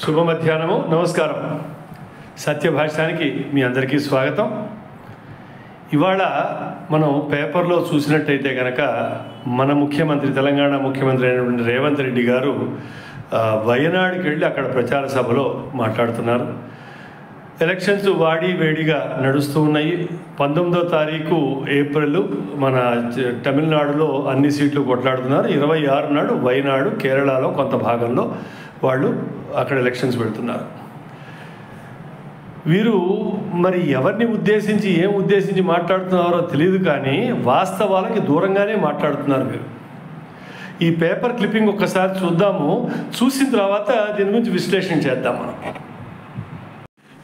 శుభ మధ్యాహ్నము, నమస్కారం. సత్యభాష్యానికి మీ అందరికీ స్వాగతం. ఇవాళ మనం పేపర్లో చూసినట్టయితే కనుక మన ముఖ్యమంత్రి, తెలంగాణ ముఖ్యమంత్రి అయినటువంటి రేవంత్ రెడ్డి గారు వయనాడుకి వెళ్ళి అక్కడ ప్రచార సభలో మాట్లాడుతున్నారు. ఎలక్షన్స్ వాడి వేడిగా నడుస్తూ ఉన్నాయి. 19వ తారీఖు ఏప్రిల్ మన తమిళనాడులో అన్ని సీట్లు కొట్లాడుతున్నారు. 26 నాడు వయనాడు, కేరళలో కొంత భాగంలో వాళ్ళు అక్కడ ఎలక్షన్స్ పెడుతున్నారు. వీరు మరి ఎవరిని ఉద్దేశించి ఏం ఉద్దేశించి మాట్లాడుతున్నారో తెలియదు, కానీ వాస్తవాలకి దూరంగానే మాట్లాడుతున్నారు వీరు. ఈ పేపర్ క్లిప్పింగ్ ఒక్కసారి చూద్దాము. చూసిన తర్వాత దీని గురించి విశ్లేషణ చేద్దాం మనం.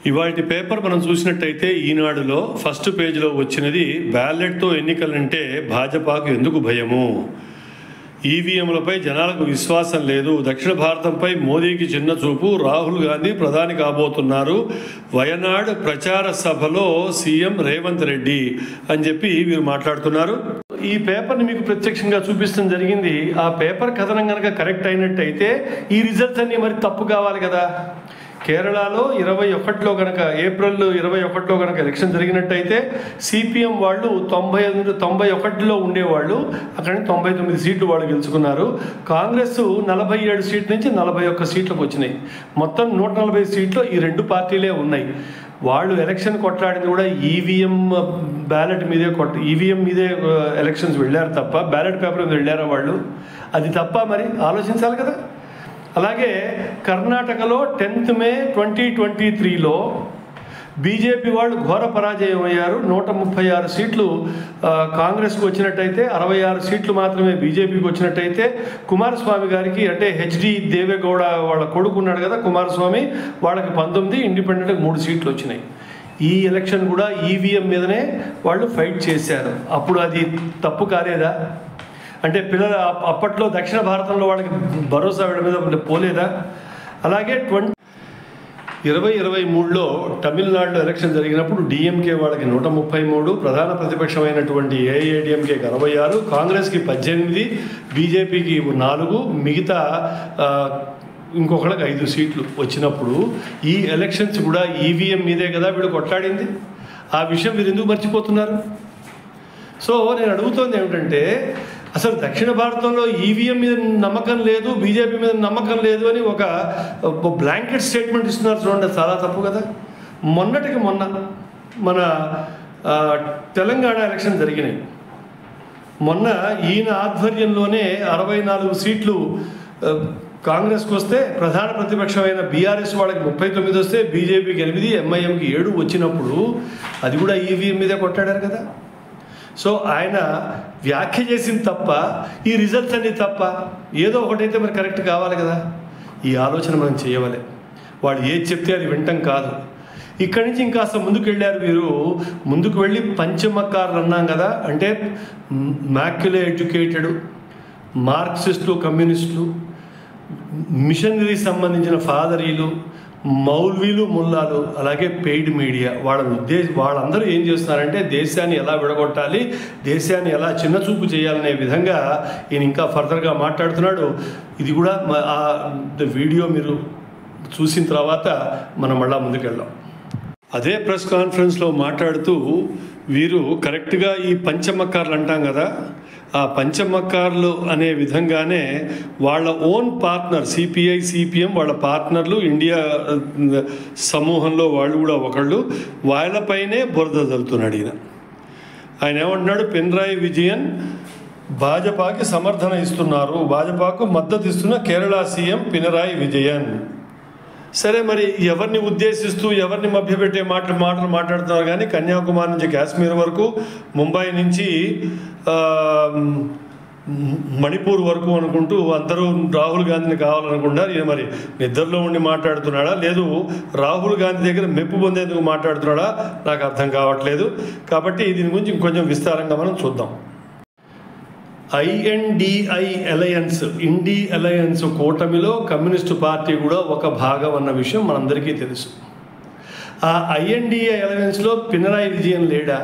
ఇవాళ పేపర్ మనం చూసినట్టయితే ఈనాడులో ఫస్ట్ పేజీలో వచ్చినది బ్యాలెట్తో ఎన్నికలంటే భాజపాకు ఎందుకు భయము, ఈవీఎంలపై జనాలకు విశ్వాసం లేదు, దక్షిణ భారతంపై మోదీకి చిన్న చూపు, రాహుల్ గాంధీ ప్రధాని కాబోతున్నారు, వయనాడ్ ప్రచార సభలో సీఎం రేవంత్ రెడ్డి అని చెప్పి వీరు మాట్లాడుతున్నారు. ఈ పేపర్ని మీకు ప్రత్యక్షంగా చూపించడం జరిగింది. ఆ పేపర్ కథనం కనుక కరెక్ట్ అయినట్టయితే ఈ రిజల్ట్స్ అన్నీ మరి తప్పు కావాలి కదా. కేరళలో 21లో కనుక ఏప్రిల్ 21లో కనుక ఎలక్షన్ జరిగినట్టయితే సిపిఎం వాళ్ళు 91లో ఉండేవాళ్ళు, అక్కడ 99 సీట్లు వాళ్ళు గెలుచుకున్నారు. కాంగ్రెస్ 47 సీట్ల నుంచి 41 సీట్లకు వచ్చినాయి. మొత్తం 140 సీట్లు ఈ రెండు పార్టీలే ఉన్నాయి. వాళ్ళు ఎలక్షన్ కొట్లాడింది కూడా ఈవీఎం బ్యాలెట్ మీదే ఈవీఎం మీదే ఎలక్షన్స్ వెళ్ళారు తప్ప బ్యాలెట్ పేపర్ మీద వెళ్ళారా వాళ్ళు? అది తప్ప మరి ఆలోచించాలి కదా. అలాగే కర్ణాటకలో 10th మే 2023లో బీజేపీ వాళ్ళు ఘోర పరాజయం అయ్యారు. 136 సీట్లు కాంగ్రెస్కి వచ్చినట్టయితే 66 సీట్లు మాత్రమే బీజేపీకి వచ్చినట్టయితే కుమారస్వామి గారికి, అంటే హెచ్డి దేవేగౌడ వాళ్ళ కొడుకు ఉన్నాడు కదా కుమారస్వామి, వాళ్ళకి 19, ఇండిపెండెంట్కి 3 సీట్లు వచ్చినాయి. ఈ ఎలక్షన్ కూడా ఈవీఎం మీదనే వాళ్ళు ఫైట్ చేశారు. అప్పుడు అది తప్పు కాలేదా? అంటే పిల్లలు అప్పట్లో దక్షిణ భారతంలో వాళ్ళకి భరోసా వీళ్ళ మీద పోలేదా? అలాగే 2023లో తమిళనాడులో ఎలక్షన్ జరిగినప్పుడు డిఎంకే వాళ్ళకి 133, ప్రధాన ప్రతిపక్షమైనటువంటి ఏఐఏడిఎంకేకి 66, కాంగ్రెస్కి 18, బీజేపీకి 4, మిగతా ఇంకొకళ్ళకి 5 సీట్లు వచ్చినప్పుడు ఈ ఎలక్షన్స్ కూడా ఈవీఎం మీదే కదా వీళ్ళు కొట్లాడింది. ఆ విషయం మీరు ఎందుకు మర్చిపోతున్నారు? సో నేను అడుగుతోంది ఏమిటంటే, అసలు దక్షిణ భారతంలో ఈవీఎం మీద నమ్మకం లేదు, బీజేపీ మీద నమ్మకం లేదు అని ఒక బ్లాంకెట్ స్టేట్మెంట్ ఇస్తున్నారు చూడండి. చాలా తప్పు కదా. మొన్నటికి మొన్న మన తెలంగాణ ఎలక్షన్ జరిగినాయి. మొన్న ఈయన ఆధ్వర్యంలోనే 64 సీట్లు కాంగ్రెస్కి వస్తే, ప్రధాన ప్రతిపక్షమైన బీఆర్ఎస్ వాళ్ళకి 39 వస్తే, బీజేపీకి 8, ఎంఐఎంకి 7 వచ్చినప్పుడు అది కూడా ఈవీఎం మీదే కొట్టాడారు కదా. సో ఆయన వ్యాఖ్య చేసింది తప్ప, ఈ రిజల్ట్స్ అన్నీ తప్ప. ఏదో ఒకటైతే మరి కరెక్ట్ కావాలి కదా. ఈ ఆలోచన మనం చేయవలే. వాడు ఏది చెప్తే అది వింటం కాదు. ఇక్కడి నుంచి ఇంకాస్త ముందుకు వెళ్ళారు వీరు. ముందుకు వెళ్ళి పంచమకారులు అన్నాం కదా, అంటే మ్యాక్యులే ఎడ్యుకేటెడ్ మార్క్సిస్టులు, కమ్యూనిస్టులు, మిషనరీ సంబంధించిన ఫాదరీలు, మౌల్వీలు, ముల్లాలు, అలాగే పెయిడ్ మీడియా వాళ్ళందరూ ఏం చేస్తున్నారంటే దేశాన్ని ఎలా విడగొట్టాలి, దేశాన్ని ఎలా చిన్నచూపు చేయాలనే విధంగా ఈయన ఇంకా ఫర్దర్గా మాట్లాడుతున్నాడు. ఇది కూడా వీడియో మీరు చూసిన తర్వాత మనం మళ్ళా ముందుకెళ్దాం. అదే ప్రెస్ కాన్ఫరెన్స్లో మాట్లాడుతూ వీరు కరెక్ట్గా ఈ పంచమక్కార్లు అంటాం కదా, ఆ పంచమక్కార్లు అనే విధంగానే వాళ్ళ ఓన్ పార్ట్నర్ సిపిఐ, సిపిఎం వాళ్ళ పార్ట్నర్లు, ఇండియా సమూహంలో వాళ్ళు కూడా ఒకళ్ళు, వాళ్ళపైనే బురద జల్లుతున్నాడు ఈయన. ఆయన ఏమంటున్నాడు, పినరాయి విజయన్ భాజపాకి సమర్థన ఇస్తున్నారు, భాజపాకు మద్దతు ఇస్తున్న కేరళ సీఎం పినరాయి విజయన్. సరే, మరి ఎవరిని ఉద్దేశిస్తూ ఎవరిని మభ్యపెట్టే మాటలు మాట్లాడుతున్నారు. కానీ కన్యాకుమారి నుంచి కాశ్మీర్ వరకు, ముంబై నుంచి మణిపూర్ వరకు అనుకుంటూ అందరూ రాహుల్ గాంధీని కావాలనుకుంటారు. ఈయన మరి నిద్రలో ఉండి మాట్లాడుతున్నాడా, లేదు రాహుల్ గాంధీ దగ్గర మెప్పు పొందేందుకు మాట్లాడుతున్నాడా, నాకు అర్థం కావట్లేదు. కాబట్టి దీని గురించి ఇంకొంచెం విస్తారంగా మనం చూద్దాం. ఐఎన్డిఐ అలయన్స్, ఇండి అలయన్స్ కూటమిలో కమ్యూనిస్టు పార్టీ కూడా ఒక భాగం అన్న విషయం మనందరికీ తెలుసు. ఆ ఐఎన్డిఐ అలయన్స్లో పినరాయి విజయన్ లేడా?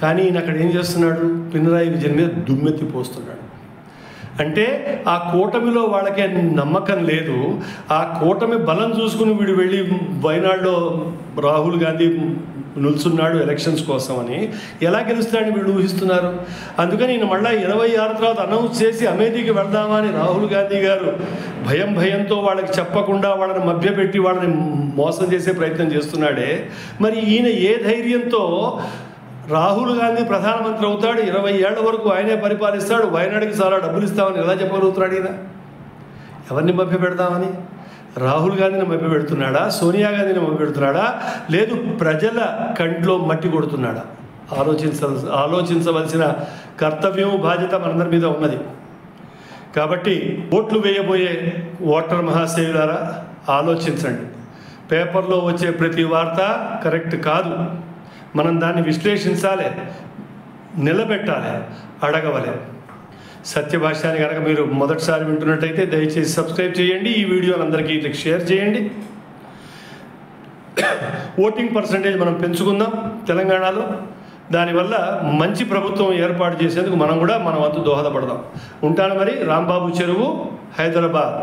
కానీ ఈయన అక్కడ ఏం చేస్తున్నాడు, పినరాయి విజయన్ మీద దుమ్మెత్తి పోస్తున్నాడు. అంటే ఆ కూటమిలో వాళ్ళకే నమ్మకం లేదు. ఆ కూటమి బలం చూసుకుని వీడు వెళ్ళి వైనాడులో రాహుల్ గాంధీ నిల్చున్నాడు ఎలక్షన్స్ కోసం అని ఎలా గెలుస్తాడని వీళ్ళు ఊహిస్తున్నారు. అందుకని ఈయన మళ్ళీ 26 తర్వాత అనౌన్స్ చేసి అమేథీకి వెళ్దామా అని రాహుల్ గాంధీ గారు భయంతో వాళ్ళకి చెప్పకుండా వాళ్ళని మభ్యపెట్టి వాళ్ళని మోసం చేసే ప్రయత్నం చేస్తున్నాడే. మరి ఈయన ఏ ధైర్యంతో రాహుల్ గాంధీ ప్రధానమంత్రి అవుతాడు, 20 ఏళ్ల వరకు ఆయనే పరిపాలిస్తాడు, వయనాడుకి చాలా డబ్బులు ఇస్తామని ఎలా చెప్పగలుగుతున్నాడు ఈయన? ఎవరిని మభ్య పెడదామని? రాహుల్ గాంధీని మభ్య పెడుతున్నాడా, సోనియా గాంధీని మభ్య పెడుతున్నాడా, లేదు ప్రజల కంట్లో మట్టి కొడుతున్నాడా? ఆలోచించవలసిన కర్తవ్యం బాధ్యత మనందరి మీద ఉన్నది. కాబట్టి ఓట్లు వేయబోయే ఓటర్ మహాశయులారా ఆలోచించండి. పేపర్లో వచ్చే ప్రతి వార్త కరెక్ట్ కాదు. మనం దాన్ని విశ్లేషించాలి, నిలబెట్టాలి, అడగవలే. సత్యభాష్యాన్ని కనుక మీరు మొదటిసారి వింటున్నట్టయితే దయచేసి సబ్స్క్రైబ్ చేయండి, ఈ వీడియోని అందరికీ షేర్ చేయండి. ఓటింగ్ పర్సంటేజ్ మనం పెంచుకుందాం తెలంగాణలో. దానివల్ల మంచి ప్రభుత్వం ఏర్పాటు చేసేందుకు మనం కూడా మన వంతు దోహదపడదాం. ఉంటాను మరి. రాంబాబు చెరువు, హైదరాబాద్.